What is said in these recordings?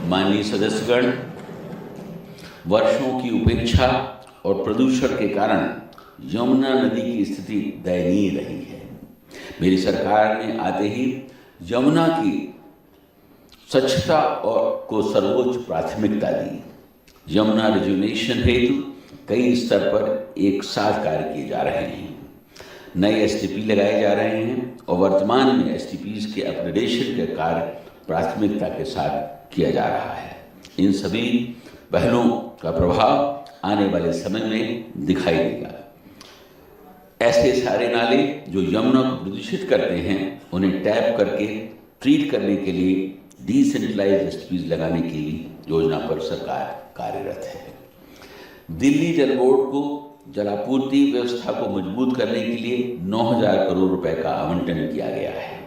माननीय सदस्यगण, वर्षों की उपेक्षा और प्रदूषण के कारण यमुना नदी की स्थिति दयनीय रही है। मेरी सरकार ने आते ही यमुना की स्वच्छता और को सर्वोच्च प्राथमिकता दी। यमुना रिजुविनेशन हेतु कई स्तर पर एक साथ कार्य किए जा रहे हैं। नए एसटीपी लगाए जा रहे हैं और वर्तमान में एसटीपीज के अपग्रेडेशन के कार्य प्राथमिकता के साथ किया जा रहा है। इन सभी पहलों का प्रभाव आने वाले समय में दिखाई देगा। ऐसे सारे नाले जो यमुना को प्रदूषित करते हैं, उन्हें टैप करके ट्रीट करने के लिए डिसेंट्रलाइज्ड एसटीपीज लगाने की योजना पर सरकार कार्यरत है। दिल्ली जल बोर्ड को जलापूर्ति व्यवस्था को मजबूत करने के लिए 9,000 करोड़ रुपए का आवंटन किया गया है।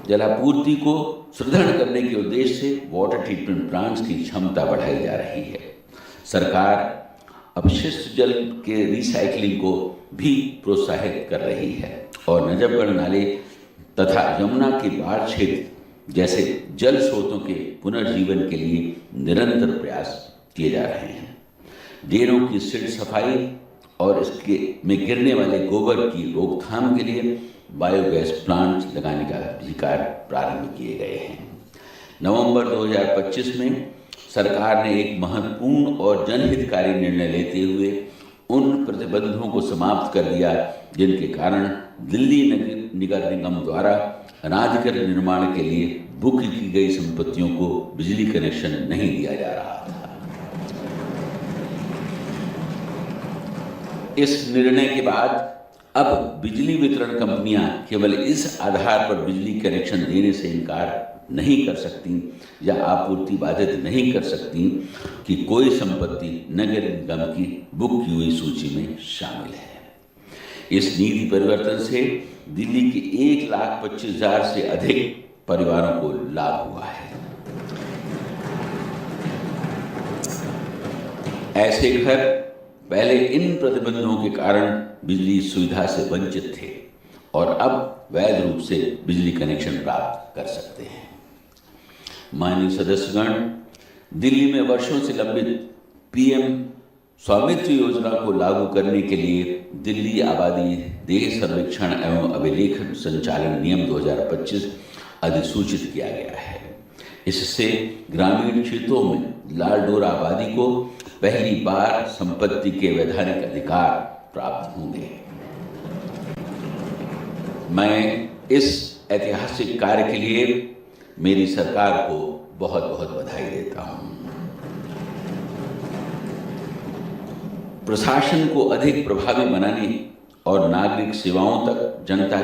जलापूर्ति को सुदृढ़ करने के उद्देश्य से वाटर ट्रीटमेंट प्लांट्स की क्षमता बढ़ाई जा रही है। सरकार अपशिष्ट जल के रिसाइकलिंग को भी प्रोत्साहित कर रही है और नजफगढ़ नाले तथा यमुना के बाढ़ क्षेत्र जैसे जल स्रोतों के पुनर्जीवन के लिए निरंतर प्रयास किए जा रहे हैं। डेरों की सिल्ट सफाई और इसके में गिरने वाले गोबर की रोकथाम के लिए बायोगैस प्लांट लगाने का भी कार्य प्रारंभ किए गए हैं। नवंबर 2025 में सरकार ने एक महत्वपूर्ण और जनहितकारी निर्णय लेते हुए उन प्रतिबंधों को समाप्त कर दिया जिनके कारण दिल्ली नगर निगम द्वारा अनाधिकृत निर्माण के लिए बुक की गई संपत्तियों को बिजली कनेक्शन नहीं दिया जा रहा था। इस निर्णय के बाद अब बिजली वितरण कंपनियां केवल इस आधार पर बिजली कनेक्शन देने से इनकार नहीं कर सकती या आपूर्ति बाधित नहीं कर सकती कि कोई संपत्ति नगर निगम की बुक की हुई सूची में शामिल है। इस नीति परिवर्तन से दिल्ली के 1,25,000 से अधिक परिवारों को लाभ हुआ है। ऐसे घर पहले इन प्रतिबंधों के कारण बिजली सुविधा से वंचित थे और अब वैध रूप से बिजली कनेक्शन प्राप्त कर सकते हैं। माननीय सदस्यगण, दिल्ली में वर्षों से लंबित पीएम स्वामित्व योजना को लागू करने के लिए दिल्ली आबादी देश सर्वेक्षण एवं अभिलेखन संचालन नियम 2025 अधिसूचित किया गया है। इससे ग्रामीण क्षेत्रों में लाल-डोरा आबादी को पहली बार संपत्ति के वैधानिक अधिकार प्राप्त होंगे। मैं इस ऐतिहासिक कार्य के लिए मेरी सरकार को बहुत बहुत बधाई देता हूं। प्रशासन को अधिक प्रभावी बनाने और नागरिक सेवाओं तक जनता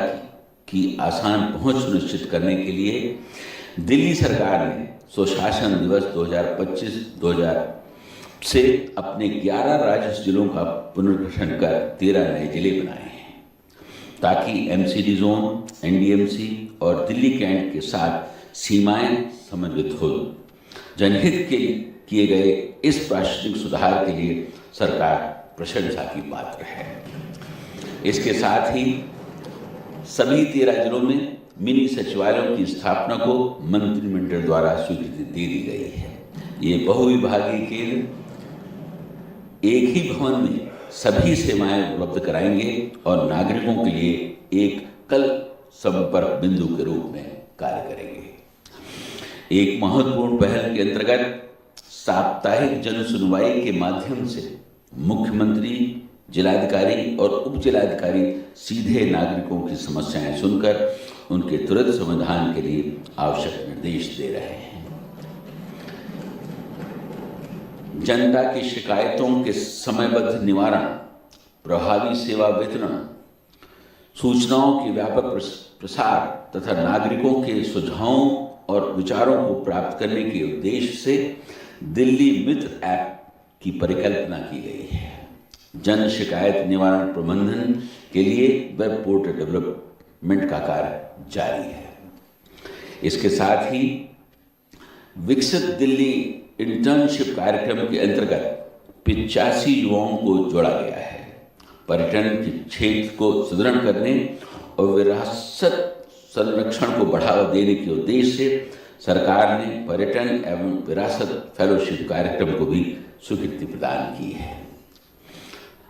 की आसान पहुंच सुनिश्चित करने के लिए दिल्ली सरकार ने सुशासन दिवस 2025-2000 से अपने 11 राज्य जिलों का पुनर्गठन कर 13 नए जिले बनाए हैं ताकि एमसीडी जोन, एनडीएमसी और दिल्ली कैंट के साथ सीमाएं समन्वित हो। जनहित के किए गए इस प्रशासनिक सुधार के लिए सरकार प्रशंसा की पात्र है। इसके साथ ही सभी 13 जिलों में मिनी सचिवालयों की स्थापना को मंत्रिमंडल द्वारा स्वीकृति दे दी गई है। ये बहुविभागीय केंद्र एक ही भवन में सभी सेवाएं उपलब्ध कराएंगे और नागरिकों के लिए एक कल संपर्क बिंदु के रूप में कार्य करेंगे। एक महत्वपूर्ण पहल के अंतर्गत साप्ताहिक जन सुनवाई के माध्यम से मुख्यमंत्री, जिलाधिकारी और उप जिलाधिकारी सीधे नागरिकों की समस्याएं सुनकर उनके तुरंत समाधान के लिए आवश्यक निर्देश दे रहे हैं। जनता की शिकायतों के समयबद्ध निवारण, प्रभावी सेवा वितरण, सूचनाओं के व्यापक प्रसार तथा नागरिकों के सुझावों और विचारों को प्राप्त करने के उद्देश्य से दिल्ली मित्र ऐप की परिकल्पना की गई है। जन शिकायत निवारण प्रबंधन के लिए वेब पोर्टल डेवलपमेंट का कार्य जारी है। इसके साथ ही विकसित दिल्ली इंटर्नशिप कार्यक्रम के अंतर्गत 85 युवाओं को जोड़ा गया है। पर्यटन के क्षेत्र को सुदृढ़ करने और विरासत संरक्षण को बढ़ावा देने के उद्देश्य से सरकार ने पर्यटन एवं विरासत फेलोशिप कार्यक्रम को भी स्वीकृति प्रदान की है।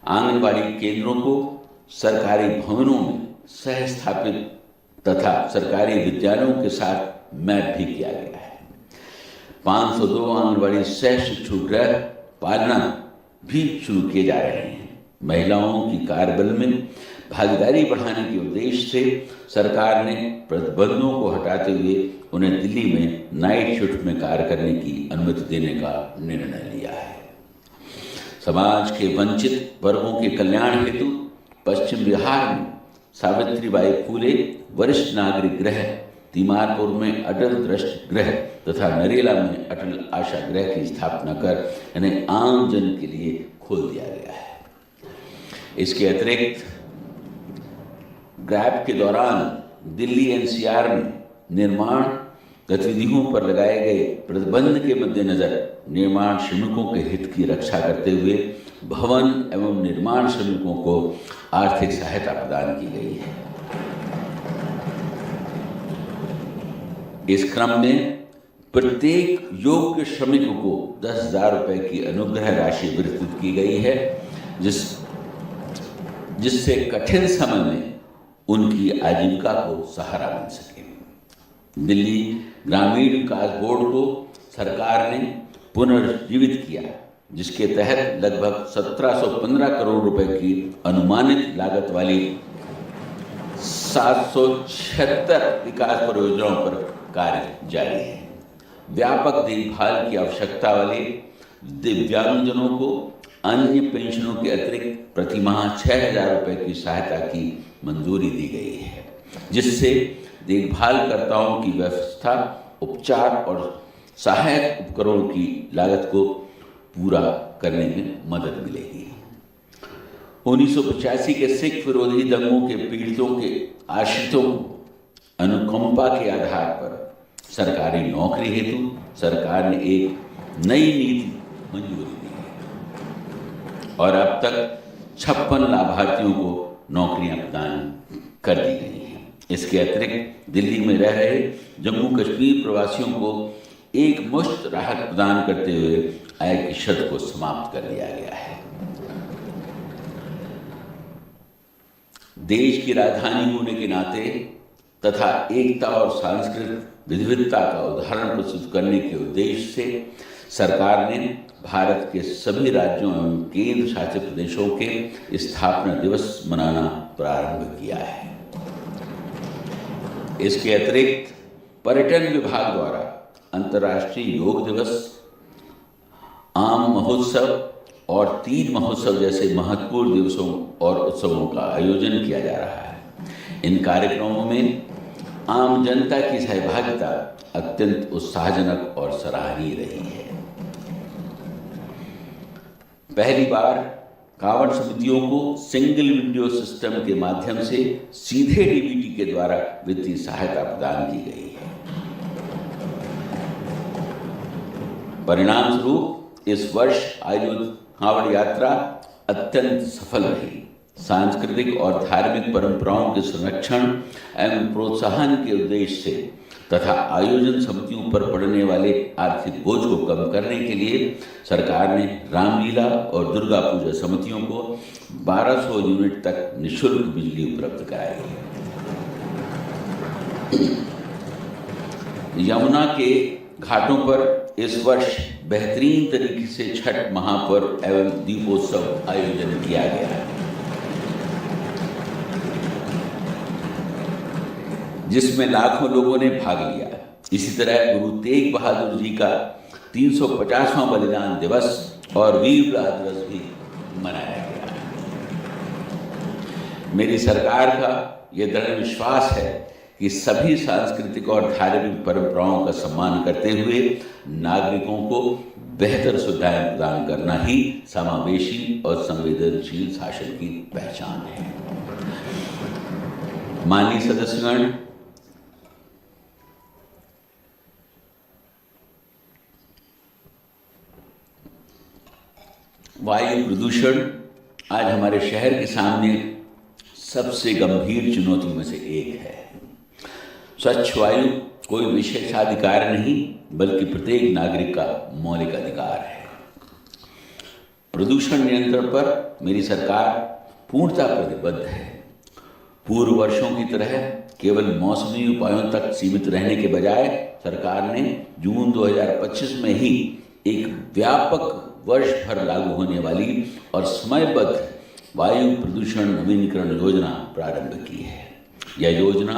आंगनबाड़ी केंद्रों को सरकारी भवनों में सह स्थापित तथा सरकारी विद्यालयों के साथ मैप भी किया गया है। 502 आंगनबाड़ी सह शिशु गृह पालना भी शुरू किए जा रहे हैं। महिलाओं की कार्यबल में भागीदारी बढ़ाने के उद्देश्य से सरकार ने प्रतिबंधों को हटाते हुए उन्हें दिल्ली में नाइट शिफ्ट में कार्य करने की अनुमति देने का निर्णय लिया है। समाज के वंचित वर्गों के कल्याण हेतु पश्चिम बिहार में सावित्रीबाई फूले वरिष्ठ नागरिक गृह, तीमारपुर में अटल दृष्टि गृह तथा नरेला में अटल आशा गृह की स्थापना कर इन्हें आम जन के लिए खोल दिया गया है। इसके अतिरिक्त गैप के दौरान दिल्ली एनसीआर में निर्माण गतिविधियों पर लगाए गए प्रतिबंध के मद्देनजर निर्माण श्रमिकों के हित की रक्षा करते हुए भवन एवं निर्माण श्रमिकों को आर्थिक सहायता प्रदान की गई है। इस क्रम में प्रत्येक योग्य श्रमिक को 10,000 रुपये की अनुग्रह राशि वितरित की गई है, जिससे कठिन समय में उनकी आजीविका को सहारा मिल सके। दिल्ली ग्रामीण विकास बोर्ड को सरकार ने पुनर्जीवित किया, जिसके तहत लगभग 1715 करोड़ रुपए की अनुमानित लागत वाली 776 विकास परियोजनाओं पर कार्य जारी है। व्यापक देखभाल की आवश्यकता वाले दिव्यांगजनों को अन्य पेंशनों के अतिरिक्त प्रतिमाह 6,000 रुपये की सहायता की मंजूरी दी गई है, जिससे देखभालकर्ताओं की व्यवस्था, उपचार और सहायक उपकरणों की लागत को पूरा करने में मदद मिलेगी। 1985 के सिख विरोधी दंगों के पीड़ितों के आश्रितों को अनुकंपा के आधार पर सरकारी नौकरी हेतु सरकार ने एक नई नीति मंजूरी दी है और अब तक 56 लाभार्थियों को नौकरियां प्रदान कर दी गई हैं। इसके अतिरिक्त दिल्ली में रह रहे जम्मू कश्मीर प्रवासियों को एक मुश्त राहत प्रदान करते हुए आय की शर्त को समाप्त कर दिया गया है। देश की राजधानी होने के नाते तथा एकता और सांस्कृतिक विविधता का उदाहरण प्रस्तुत करने के उद्देश्य से सरकार ने भारत के सभी राज्यों एवं केंद्र शासित प्रदेशों के स्थापना दिवस मनाना प्रारंभ किया है। इसके अतिरिक्त पर्यटन विभाग द्वारा अंतर्राष्ट्रीय योग दिवस, आम महोत्सव और तीज महोत्सव जैसे महत्वपूर्ण दिवसों और उत्सवों का आयोजन किया जा रहा है। इन कार्यक्रमों में आम जनता की सहभागिता अत्यंत उत्साहजनक और सराहनीय रही है। पहली बार कांवड़ समितियों को सिंगल विंडो सिस्टम के माध्यम से सीधे डीबीटी के द्वारा वित्तीय सहायता प्रदान की गई है। परिणाम स्वरूप इस वर्ष आयोजित कांवड़ यात्रा अत्यंत सफल रही। सांस्कृतिक और धार्मिक परंपराओं के संरक्षण एवं प्रोत्साहन के उद्देश्य से तथा आयोजन समितियों पर पड़ने वाले आर्थिक बोझ को कम करने के लिए सरकार ने रामलीला और दुर्गा पूजा समितियों को 1200 यूनिट तक निःशुल्क बिजली उपलब्ध कराई है। यमुना के घाटों पर इस वर्ष बेहतरीन तरीके से छठ महापर्व एवं दीपोत्सव आयोजन किया गया है, जिसमें लाखों लोगों ने भाग लिया। इसी तरह गुरु तेग बहादुर जी का 350वां बलिदान दिवस और वीर विलास दिवस भी मनाया गया है। मेरी सरकार का यह दृढ़ विश्वास है कि सभी सांस्कृतिक और धार्मिक परंपराओं का सम्मान करते हुए नागरिकों को बेहतर सुविधाएं प्रदान करना ही समावेशी और संवेदनशील शासन की पहचान है। माननीय सदस्यगण, वायु प्रदूषण आज हमारे शहर के सामने सबसे गंभीर चुनौतियों में से एक है। स्वच्छ वायु कोई विशेषाधिकार नहीं बल्कि प्रत्येक नागरिक का मौलिक अधिकार है। प्रदूषण नियंत्रण पर मेरी सरकार पूर्णतः प्रतिबद्ध है। पूर्व वर्षों की तरह केवल मौसमी उपायों तक सीमित रहने के बजाय सरकार ने जून 2025 में ही एक व्यापक वर्ष भर लागू होने वाली और समयबद्ध वायु प्रदूषण नवीनीकरण योजना प्रारंभ की है। यह योजना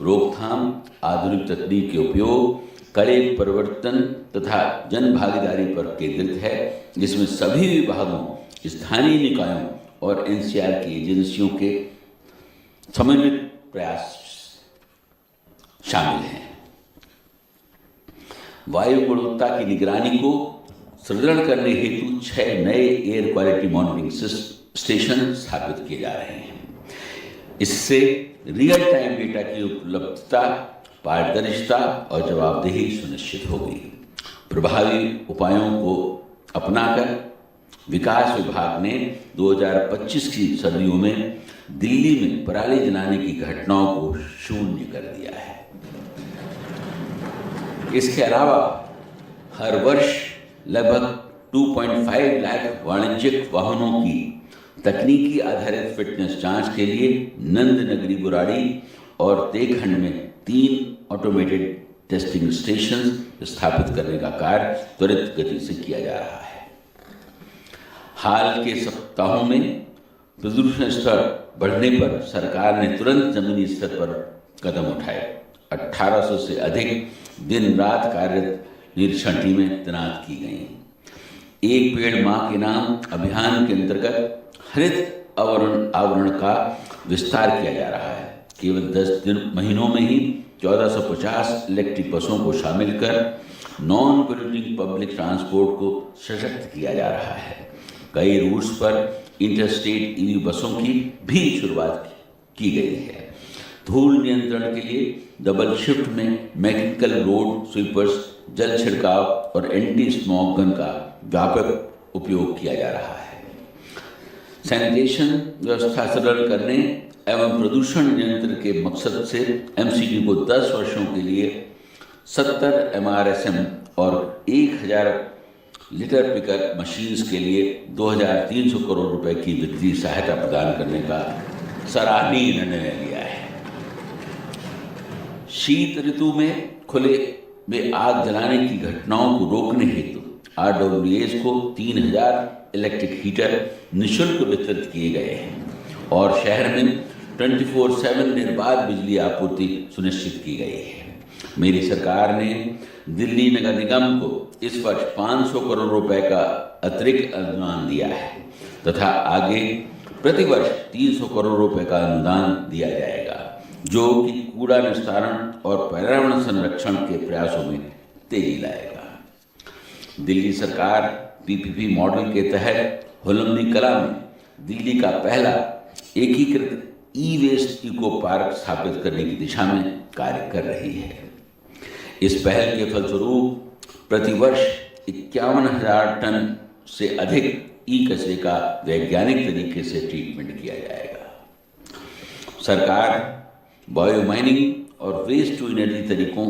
रोकथाम, आधुनिक तकनीक के उपयोग, कड़े परिवर्तन तथा जन भागीदारी पर केंद्रित है, जिसमें सभी विभागों, स्थानीय निकायों और एनसीआर की एजेंसियों के समन्वित प्रयास शामिल हैं। वायु गुणवत्ता की निगरानी को सुदृढ़ करने हेतु 6 नए एयर क्वालिटी मॉनिटरिंग स्टेशन स्थापित किए जा रहे हैं। इससे रियल टाइम डेटा की उपलब्धता, पारदर्शिता और जवाबदेही सुनिश्चित होगी। प्रभावी उपायों को अपनाकर विकास विभाग ने 2025 की सर्दियों में दिल्ली में पराली जलाने की घटनाओं को शून्य कर दिया है। इसके अलावा हर वर्ष लगभग 2.5 लाख वाणिज्यिक वाहनों की तकनीकी आधारित फिटनेस जांच के लिए नंद नगरी बुराड़ी और तेखंड में 3 ऑटोमेटेड टेस्टिंग स्टेशन स्थापित करने का कार्य त्वरित गति से किया जा रहा है। हाल के सप्ताहों में प्रदूषण स्तर बढ़ने पर सरकार ने तुरंत जमीनी स्तर पर कदम उठाए। 1800 से अधिक दिन रात कार्यरत निरीक्षण टीमें तैनात की गई। एक पेड़ मां के नाम अभियान के अंतर्गत हरित आवरण का विस्तार किया जा रहा है। केवल 10 महीनों में ही 1450 इलेक्ट्रिक बसों को शामिल कर नॉन पोल्यूटिंग पब्लिक ट्रांसपोर्ट को सशक्त किया जा रहा है। कई रूट्स पर इंटरस्टेट ईवी बसों की भी शुरुआत की गई है। धूल नियंत्रण के लिए डबल शिफ्ट में मैकेनिकल रोड स्वीपर्स, जल छिड़काव और एंटी स्मॉग गन का व्यापक उपयोग किया जा रहा है। सैनिटेशन व्यवस्था सरल करने एवं प्रदूषण नियंत्रण के मकसद से एमसीडी को 10 वर्षों के लिए 70 MRSM और 1000 लीटर पिकअप मशीन्स के लिए 2300 करोड़ रुपए की वित्तीय सहायता प्रदान करने का सराहनीय निर्णय लिया है। शीत ऋतु में खुले में आग जलाने की घटनाओं को रोकने हेतु RWAs को 3000 इलेक्ट्रिक हीटर निःशुल्क वितरित किए गए हैं और शहर में 24/7 निर्बाध बिजली आपूर्ति सुनिश्चित की गई है। मेरी सरकार ने दिल्ली नगर निगम को इस वर्ष 500 करोड़ रुपए का अतिरिक्त अनुदान दिया है तथा आगे प्रतिवर्ष 300 करोड़ रुपए का अनुदान दिया जाएगा, जो कि कूड़ा निस्तारण और पर्यावरण संरक्षण के प्रयासों में तेजी लाएगा। दिल्ली सरकार PPP मॉडल के तहत होलमनी कला में दिल्ली का पहला एकीकृत ई-वेस्ट इको पार्क स्थापित करने की दिशा में कार्य कर रही है। इस पहल के फलस्वरूप प्रतिवर्ष 51,000 टन से अधिक ई कचरे का वैज्ञानिक तरीके से ट्रीटमेंट किया जाएगा। सरकार बायो माइनिंग और वेस्ट टू एनर्जी तरीकों